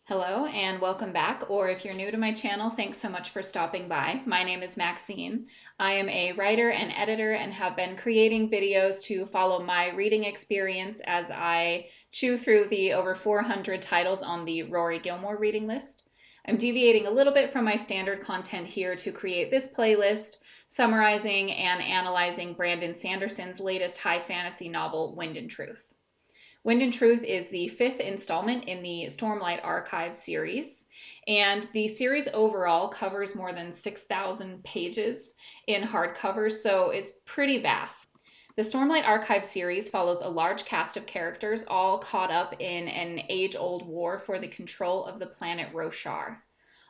Hello and welcome back, or if you're new to my channel, thanks so much for stopping by. My name is Maxine. I am a writer and editor and have been creating videos to follow my reading experience as I chew through the over 400 titles on the Rory Gilmore reading list. I'm deviating a little bit from my standard content here to create this playlist, summarizing and analyzing Brandon Sanderson's latest high fantasy novel, Wind and Truth. Wind and Truth is the fifth installment in the Stormlight Archive series, and the series overall covers more than 6,000 pages in hardcover, so it's pretty vast. The Stormlight Archive series follows a large cast of characters all caught up in an age-old war for the control of the planet Roshar.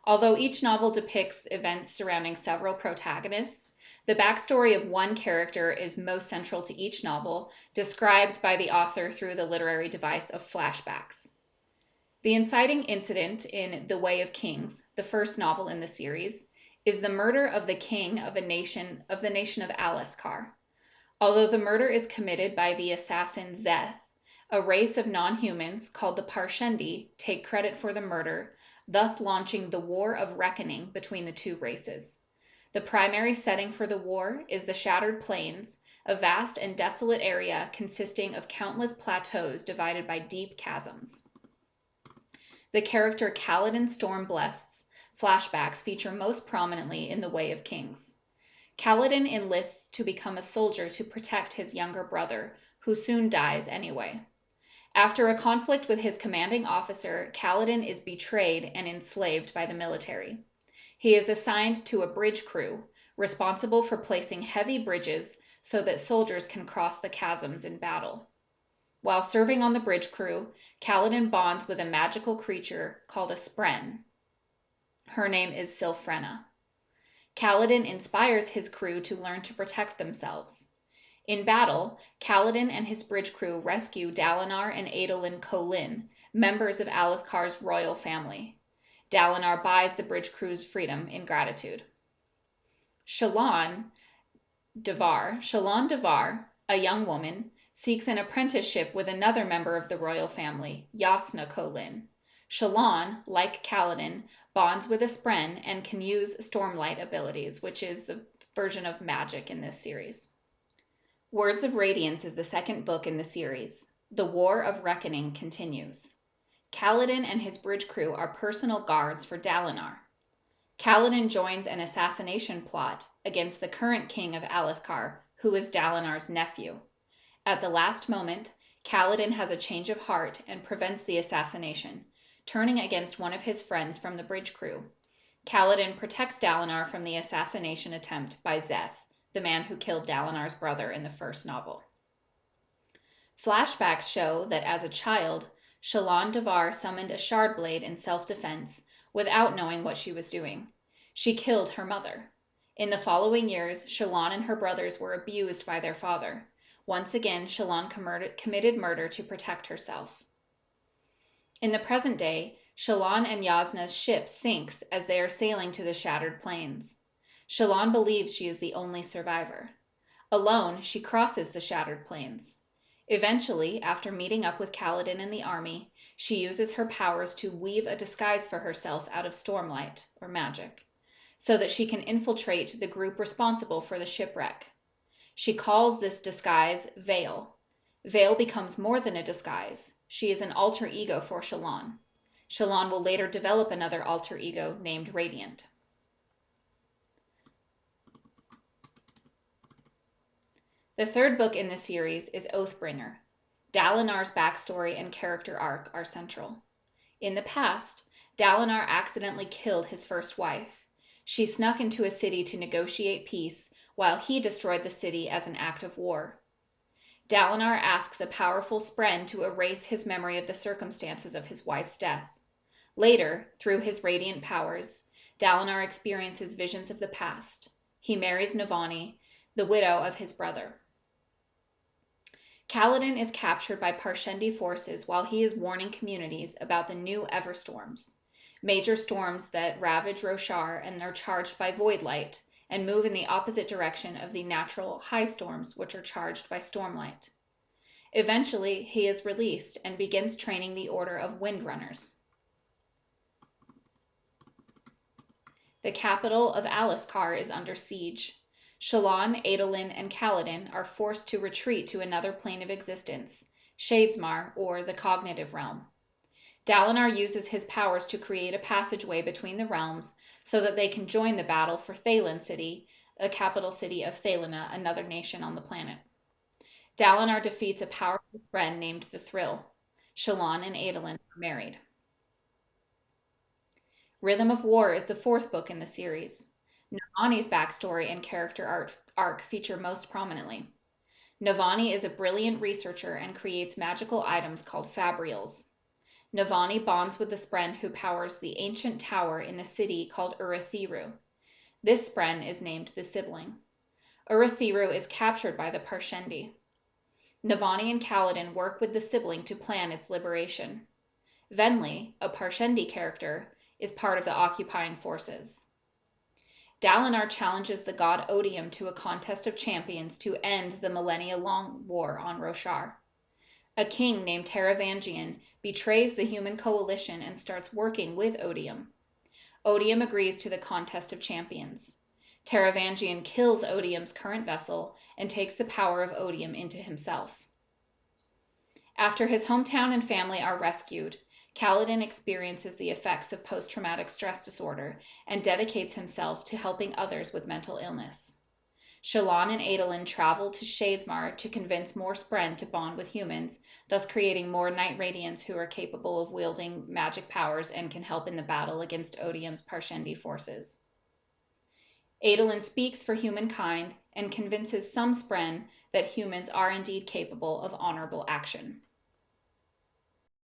Although each novel depicts events surrounding several protagonists, the backstory of one character is most central to each novel, described by the author through the literary device of flashbacks. The inciting incident in The Way of Kings, the first novel in the series, is the murder of the king of the nation of Alethkar. Although the murder is committed by the assassin Szeth, a race of non-humans called the Parshendi take credit for the murder, thus launching the War of Reckoning between the two races. The primary setting for the war is the Shattered Plains, a vast and desolate area consisting of countless plateaus divided by deep chasms. The character Kaladin Stormbless's flashbacks feature most prominently in The Way of Kings. Kaladin enlists to become a soldier to protect his younger brother, who soon dies anyway. After a conflict with his commanding officer, Kaladin is betrayed and enslaved by the military. He is assigned to a bridge crew, responsible for placing heavy bridges so that soldiers can cross the chasms in battle. While serving on the bridge crew, Kaladin bonds with a magical creature called a Spren. Her name is Silfrena. Kaladin inspires his crew to learn to protect themselves. In battle, Kaladin and his bridge crew rescue Dalinar and Adolin Kholin, members of Alethkar's royal family. Dalinar buys the bridge crew's freedom in gratitude. Shallan Devar, a young woman, seeks an apprenticeship with another member of the royal family, Jasnah Kholin. Shallan, like Kaladin, bonds with a Spren and can use Stormlight abilities, which is the version of magic in this series. Words of Radiance is the second book in the series. The War of Reckoning continues. Kaladin and his bridge crew are personal guards for Dalinar. Kaladin joins an assassination plot against the current king of Alethkar, who is Dalinar's nephew. At the last moment, Kaladin has a change of heart and prevents the assassination, turning against one of his friends from the bridge crew. Kaladin protects Dalinar from the assassination attempt by Szeth, the man who killed Dalinar's brother in the first novel. Flashbacks show that as a child, Shallan Devar summoned a shard blade in self-defense without knowing what she was doing. She killed her mother. In the following years, Shallan and her brothers were abused by their father. Once again, Shallan committed murder to protect herself. In the present day, Shallan and Jasnah's ship sinks as they are sailing to the Shattered Plains. Shallan believes she is the only survivor. Alone, she crosses the Shattered Plains. Eventually, after meeting up with Kaladin and the army, she uses her powers to weave a disguise for herself out of stormlight, or magic, so that she can infiltrate the group responsible for the shipwreck. She calls this disguise Veil. Veil becomes more than a disguise. She is an alter ego for Shallan. Shallan will later develop another alter ego named Radiant. The third book in the series is Oathbringer. Dalinar's backstory and character arc are central. In the past, Dalinar accidentally killed his first wife. She snuck into a city to negotiate peace, while he destroyed the city as an act of war. Dalinar asks a powerful Spren to erase his memory of the circumstances of his wife's death. Later, through his radiant powers, Dalinar experiences visions of the past. He marries Navani, the widow of his brother. Kaladin is captured by Parshendi forces while he is warning communities about the new Everstorms, major storms that ravage Roshar and are charged by void light and move in the opposite direction of the natural high storms, which are charged by stormlight. Eventually, he is released and begins training the Order of Windrunners. The capital of Alethkar is under siege. Shallan, Adolin, and Kaladin are forced to retreat to another plane of existence, Shadesmar, or the cognitive realm. Dalinar uses his powers to create a passageway between the realms so that they can join the battle for Thaylen City, the capital city of Thalena, another nation on the planet. Dalinar defeats a powerful friend named the Thrill. Shallan and Adolin are married. Rhythm of War is the fourth book in the series. Navani's backstory and character arc feature most prominently. Navani is a brilliant researcher and creates magical items called fabrials. Navani bonds with the Spren who powers the ancient tower in a city called Urithiru. This Spren is named the Sibling. Urithiru is captured by the Parshendi. Navani and Kaladin work with the Sibling to plan its liberation. Venli, a Parshendi character, is part of the occupying forces. Dalinar challenges the god Odium to a contest of champions to end the millennia-long war on Roshar. A king named Taravangian betrays the human coalition and starts working with Odium. Odium agrees to the contest of champions. Taravangian kills Odium's current vessel and takes the power of Odium into himself. After his hometown and family are rescued, Kaladin experiences the effects of post-traumatic stress disorder and dedicates himself to helping others with mental illness. Shallan and Adolin travel to Shadesmar to convince more Spren to bond with humans, thus creating more Night Radiants who are capable of wielding magic powers and can help in the battle against Odium's Parshendi forces. Adolin speaks for humankind and convinces some Spren that humans are indeed capable of honorable action.